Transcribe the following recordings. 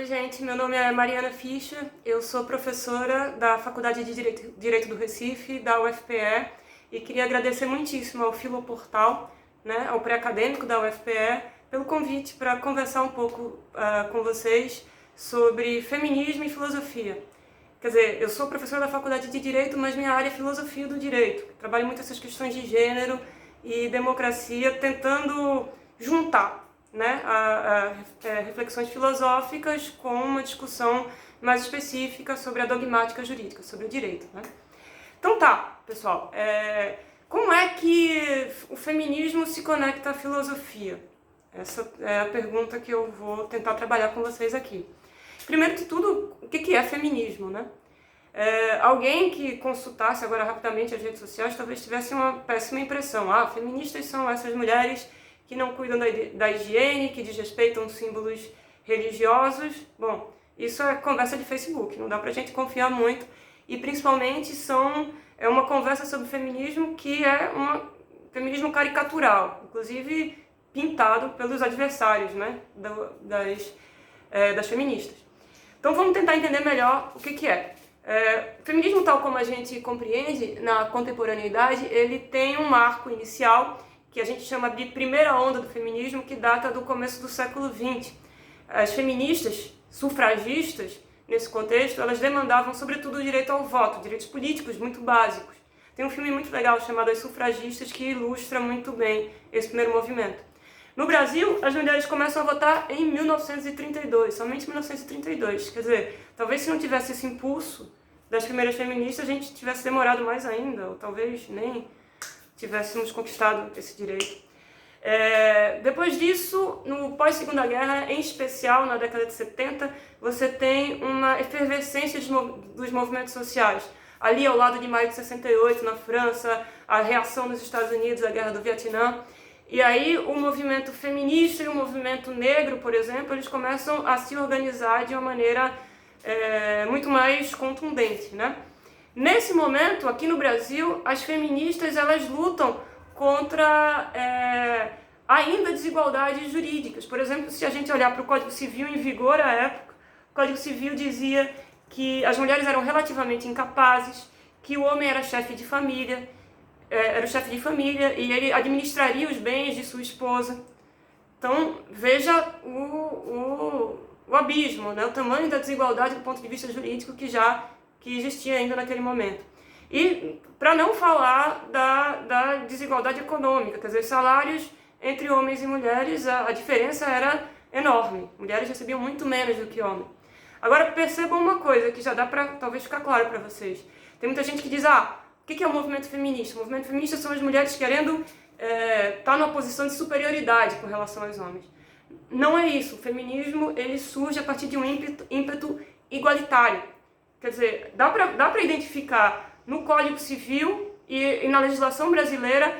Oi, gente, meu nome é Mariana Fischer, eu sou professora da Faculdade de Direito do Recife, da UFPE, e queria agradecer muitíssimo ao Filoportal, ao pré-acadêmico da UFPE, pelo convite para conversar um pouco com vocês sobre feminismo e filosofia. Quer dizer, eu sou professora da Faculdade de Direito, mas minha área é filosofia do direito. Trabalho muito essas questões de gênero e democracia, tentando juntar reflexões filosóficas com uma discussão mais específica sobre a dogmática jurídica, sobre o direito. Então tá, pessoal, como é que o feminismo se conecta à filosofia? Essa é a pergunta que eu vou tentar trabalhar com vocês aqui. Primeiro de tudo, o que é feminismo, alguém que consultasse agora rapidamente as redes sociais talvez tivesse uma péssima impressão. Feministas são essas mulheres que não cuidam da higiene, que desrespeitam símbolos religiosos. Bom, isso é conversa de Facebook, não dá pra gente confiar muito. E principalmente é uma conversa sobre feminismo que é um feminismo caricatural, inclusive pintado pelos adversários das feministas. Então vamos tentar entender melhor o que é. O feminismo, tal como a gente compreende na contemporaneidade, ele tem um marco inicial que a gente chama de primeira onda do feminismo, que data do começo do século XX. As feministas, sufragistas, nesse contexto, elas demandavam sobretudo o direito ao voto, direitos políticos muito básicos. Tem um filme muito legal chamado As Sufragistas que ilustra muito bem esse primeiro movimento. No Brasil, as mulheres começam a votar em 1932, somente 1932. Quer dizer, talvez se não tivesse esse impulso das primeiras feministas, a gente tivesse demorado mais ainda, ou talvez nem tivéssemos conquistado esse direito. Depois disso, no pós-Segunda Guerra, em especial na década de 70, você tem uma efervescência dos movimentos sociais. Ali ao lado de Maio de 68, na França, a reação nos Estados Unidos à Guerra do Vietnã. E aí o movimento feminista e o movimento negro, por exemplo, eles começam a se organizar de uma maneira muito mais contundente, Nesse momento, aqui no Brasil, as feministas elas lutam contra ainda desigualdades jurídicas. Por exemplo, se a gente olhar para o Código Civil em vigor à época, o Código Civil dizia que as mulheres eram relativamente incapazes, que o homem era chefe de família, e ele administraria os bens de sua esposa. Então, veja o abismo, o tamanho da desigualdade do ponto de vista jurídico que existia ainda naquele momento. E para não falar da desigualdade econômica, quer dizer, salários entre homens e mulheres, a diferença era enorme. Mulheres recebiam muito menos do que homens. Agora percebam uma coisa que já dá para talvez ficar claro para vocês. Tem muita gente que diz, o que é o movimento feminista? O movimento feminista são as mulheres querendo estar numa posição de superioridade com relação aos homens. Não é isso. O feminismo ele surge a partir de um ímpeto igualitário. Quer dizer, dá para identificar no Código Civil e na legislação brasileira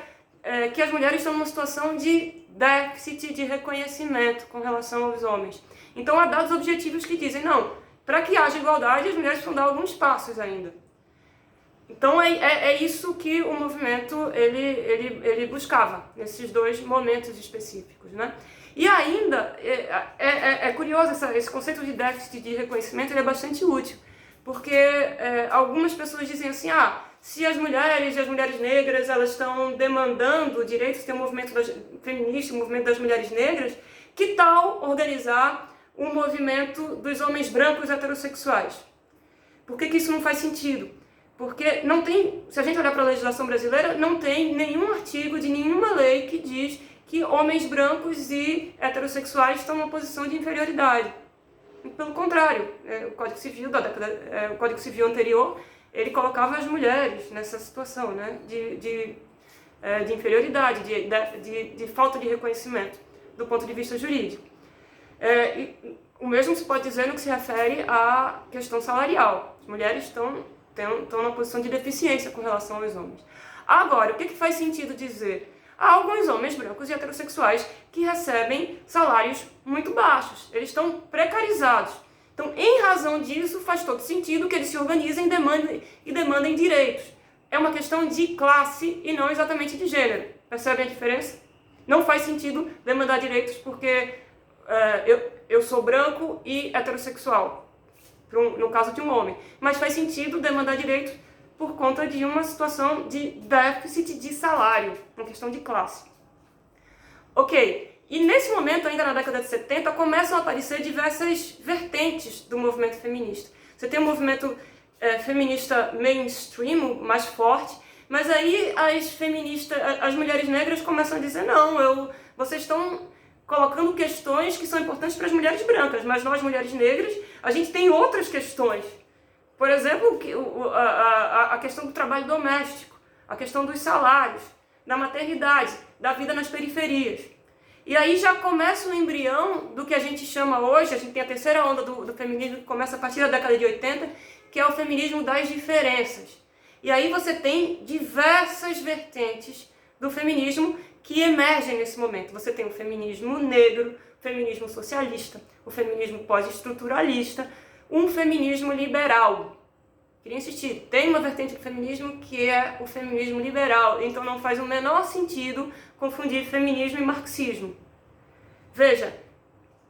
que as mulheres estão numa situação de déficit de reconhecimento com relação aos homens. Então há dados objetivos que dizem, não, para que haja igualdade, as mulheres precisam dar alguns passos ainda. Então é isso que o movimento ele buscava, nesses dois momentos específicos. E ainda, é curioso, esse conceito de déficit de reconhecimento ele é bastante útil, porque algumas pessoas dizem assim, se as mulheres e as mulheres negras elas estão demandando direitos, tem um movimento feminista, um movimento das mulheres negras, que tal organizar um movimento dos homens brancos heterossexuais? Por que isso não faz sentido? Porque não tem, se a gente olhar para a legislação brasileira, não tem nenhum artigo de nenhuma lei que diz que homens brancos e heterossexuais estão numa posição de inferioridade. Pelo contrário, o Código Civil o Código Civil anterior, ele colocava as mulheres nessa situação, de inferioridade, de falta de reconhecimento do ponto de vista jurídico. O mesmo se pode dizer no que se refere à questão salarial. As mulheres estão numa posição de deficiência com relação aos homens. Agora, o que faz sentido dizer? Há alguns homens brancos e heterossexuais que recebem salários muito baixos. Eles estão precarizados. Então, em razão disso, faz todo sentido que eles se organizem e demandem direitos. É uma questão de classe e não exatamente de gênero. Percebem a diferença? Não faz sentido demandar direitos porque eu sou branco e heterossexual, no caso de um homem. Mas faz sentido demandar direitos por conta de uma situação de déficit de salário, uma questão de classe. Ok, e nesse momento, ainda na década de 70, começam a aparecer diversas vertentes do movimento feminista. Você tem um movimento feminista mainstream, mais forte, mas aí as mulheres negras começam a dizer, não, vocês estão colocando questões que são importantes para as mulheres brancas, mas nós, mulheres negras, a gente tem outras questões. Por exemplo, a questão do trabalho doméstico, a questão dos salários, da maternidade, da vida nas periferias. E aí já começa o embrião do que a gente chama hoje, a gente tem a terceira onda do feminismo que começa a partir da década de 80, que é o feminismo das diferenças. E aí você tem diversas vertentes do feminismo que emergem nesse momento. Você tem o feminismo negro, o feminismo socialista, o feminismo pós-estruturalista, um feminismo liberal. Queria insistir, tem uma vertente do feminismo que é o feminismo liberal, então não faz o menor sentido confundir feminismo e marxismo. Veja,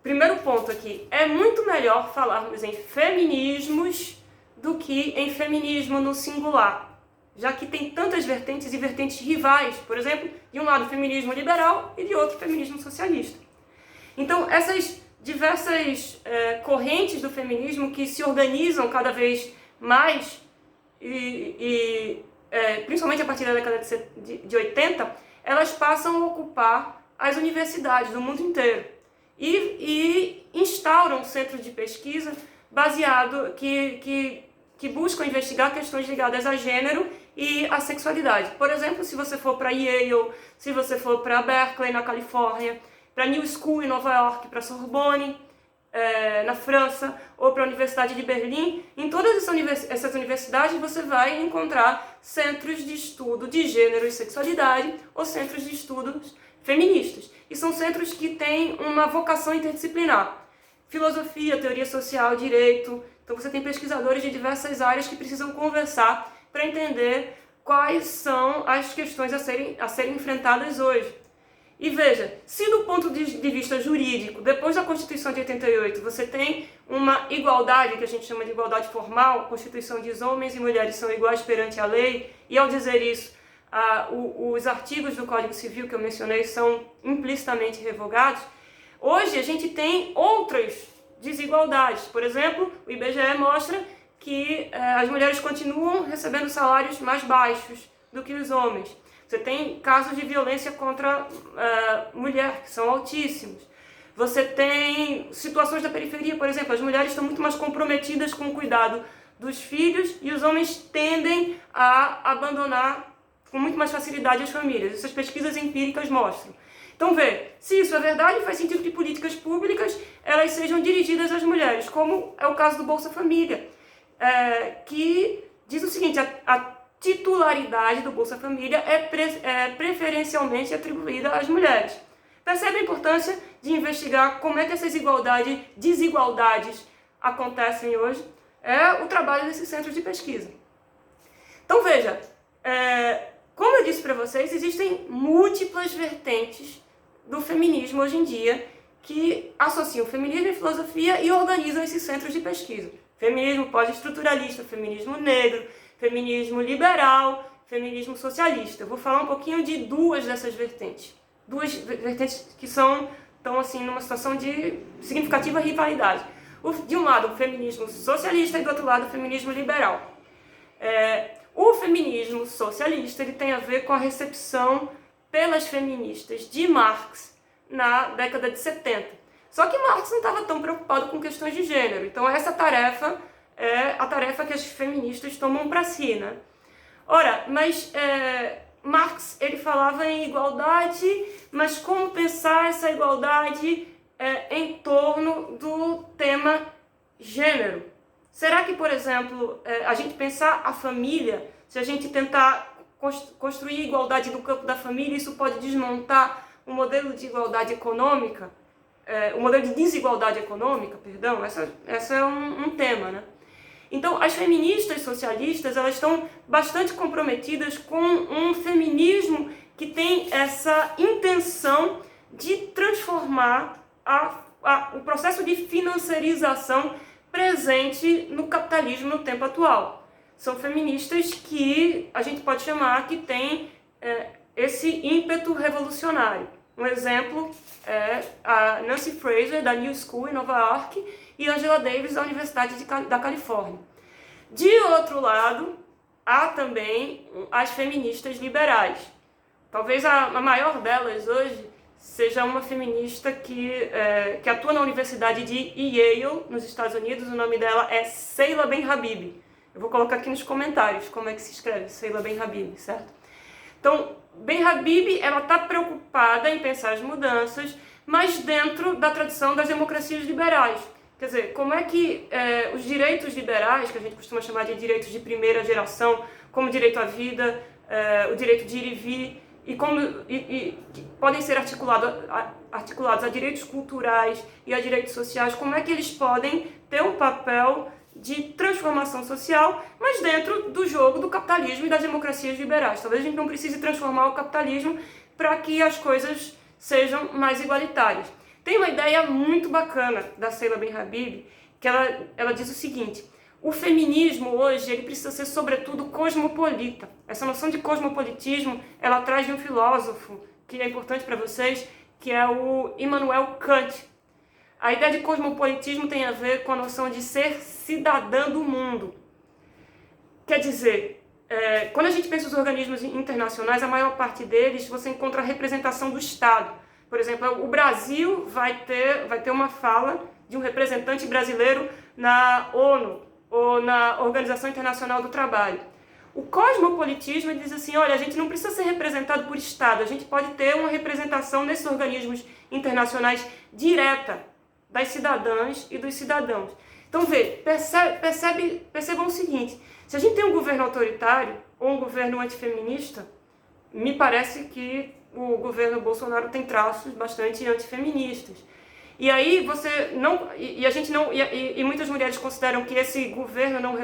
primeiro ponto aqui, é muito melhor falarmos em feminismos do que em feminismo no singular, já que tem tantas vertentes e vertentes rivais, por exemplo, de um lado feminismo liberal e de outro feminismo socialista. Então, essas diversas correntes do feminismo que se organizam cada vez mais, principalmente a partir da década de 80, elas passam a ocupar as universidades do mundo inteiro e instauram centros de pesquisa baseado que buscam investigar questões ligadas a gênero e a sexualidade. Por exemplo, se você for para Yale, se você for para Berkeley, na Califórnia, para New School, em Nova York, para Sorbonne, na França, ou para a Universidade de Berlim, em todas essas universidades você vai encontrar centros de estudo de gênero e sexualidade, ou centros de estudos feministas. E são centros que têm uma vocação interdisciplinar. Filosofia, teoria social, direito. Então você tem pesquisadores de diversas áreas que precisam conversar para entender quais são as questões a serem enfrentadas hoje. E veja, se do ponto de vista jurídico, depois da Constituição de 88, você tem uma igualdade, que a gente chama de igualdade formal, a Constituição diz homens e mulheres são iguais perante a lei, e ao dizer isso, os artigos do Código Civil que eu mencionei são implicitamente revogados, hoje a gente tem outras desigualdades. Por exemplo, o IBGE mostra que as mulheres continuam recebendo salários mais baixos do que os homens. Você tem casos de violência contra mulher, que são altíssimos. Você tem situações da periferia, por exemplo, as mulheres estão muito mais comprometidas com o cuidado dos filhos e os homens tendem a abandonar com muito mais facilidade as famílias. Essas pesquisas empíricas mostram. Então, se isso é verdade, faz sentido que políticas públicas elas sejam dirigidas às mulheres, como é o caso do Bolsa Família, que diz o seguinte, a titularidade do Bolsa Família é preferencialmente atribuída às mulheres. Percebe a importância de investigar como é que essas desigualdades acontecem hoje? É o trabalho desses centros de pesquisa. Então veja, como eu disse para vocês, existem múltiplas vertentes do feminismo hoje em dia que associam feminismo e filosofia e organizam esses centros de pesquisa. Feminismo pós-estruturalista, feminismo negro, feminismo liberal, feminismo socialista. Eu vou falar um pouquinho de duas dessas vertentes. Duas vertentes que estão assim, numa situação de significativa rivalidade. De um lado, o feminismo socialista e do outro lado, o feminismo liberal. O feminismo socialista ele tem a ver com a recepção pelas feministas de Marx na década de 70. Só que Marx não estava tão preocupado com questões de gênero. Então essa tarefa é a tarefa que as feministas tomam para si, né? Ora, mas Marx ele falava em igualdade, mas como pensar essa igualdade em torno do tema gênero? Será que, por exemplo, a gente pensar a família, se a gente tentar construir igualdade no campo da família, isso pode desmontar o modelo de igualdade econômica, o modelo de desigualdade econômica, perdão, essa é um tema, né? Então, as feministas socialistas, elas estão bastante comprometidas com um feminismo que tem essa intenção de transformar o processo de financiarização presente no capitalismo no tempo atual. São feministas que a gente pode chamar que tem esse ímpeto revolucionário. Um exemplo é a Nancy Fraser, da New School, em Nova York, e Angela Davis, da Universidade da Califórnia. De outro lado, há também as feministas liberais. Talvez a maior delas hoje seja uma feminista que atua na Universidade de Yale, nos Estados Unidos. O nome dela é Seila Ben-Habib. Eu vou colocar aqui nos comentários como é que se escreve, Seila Ben-Habib, certo? Então, Ben-Habib, ela está preocupada em pensar as mudanças, mas dentro da tradição das democracias liberais. Quer dizer, como é que os direitos liberais, que a gente costuma chamar de direitos de primeira geração, como o direito à vida, o direito de ir e vir, e podem ser articulados a direitos culturais e a direitos sociais, como é que eles podem ter um papel de transformação social, mas dentro do jogo do capitalismo e das democracias liberais. Talvez a gente não precise transformar o capitalismo para que as coisas sejam mais igualitárias. Tem uma ideia muito bacana da Seila Ben-Habib, que ela diz o seguinte: o feminismo hoje ele precisa ser sobretudo cosmopolita. Essa noção de cosmopolitismo ela traz de um filósofo que é importante para vocês, que é o Immanuel Kant. A ideia de cosmopolitismo tem a ver com a noção de ser cidadã do mundo. Quer dizer, quando a gente pensa nos organismos internacionais, a maior parte deles você encontra a representação do Estado. Por exemplo, o Brasil vai ter uma fala de um representante brasileiro na ONU ou na Organização Internacional do Trabalho. O cosmopolitismo ele diz assim, olha, a gente não precisa ser representado por Estado, a gente pode ter uma representação nesses organismos internacionais direta das cidadãs e dos cidadãos. Então, percebam o seguinte, se a gente tem um governo autoritário ou um governo antifeminista, me parece que o governo Bolsonaro tem traços bastante antifeministas. E aí muitas mulheres consideram que esse governo não as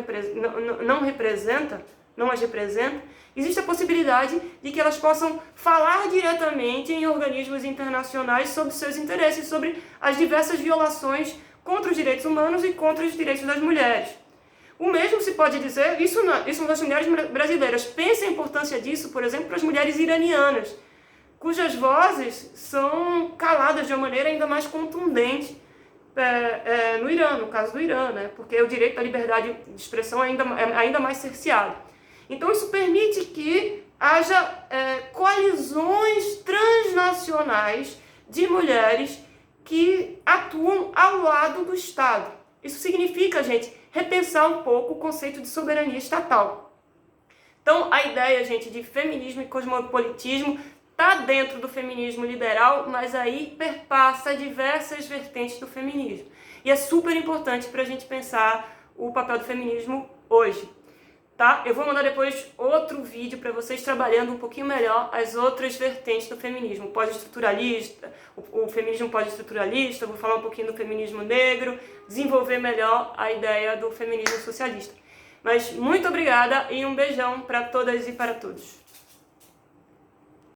representa. Existe a possibilidade de que elas possam falar diretamente em organismos internacionais sobre seus interesses, sobre as diversas violações contra os direitos humanos e contra os direitos das mulheres. O mesmo se pode dizer, isso das mulheres brasileiras. Pense a importância disso, por exemplo, para as mulheres iranianas, cujas vozes são caladas de uma maneira ainda mais contundente no Irã, no caso do Irã, né? Porque o direito à liberdade de expressão é ainda mais cerceado. Então isso permite que haja coalizões transnacionais de mulheres que atuam ao lado do Estado. Isso significa, gente, repensar um pouco o conceito de soberania estatal. Então a ideia, gente, de feminismo e cosmopolitismo está dentro do feminismo liberal, mas aí perpassa diversas vertentes do feminismo. E é super importante para a gente pensar o papel do feminismo hoje. Tá? Eu vou mandar depois outro vídeo para vocês trabalhando um pouquinho melhor as outras vertentes do feminismo. Pós-estruturalista, o feminismo pós-estruturalista, eu vou falar um pouquinho do feminismo negro, desenvolver melhor a ideia do feminismo socialista. Mas muito obrigada e um beijão para todas e para todos.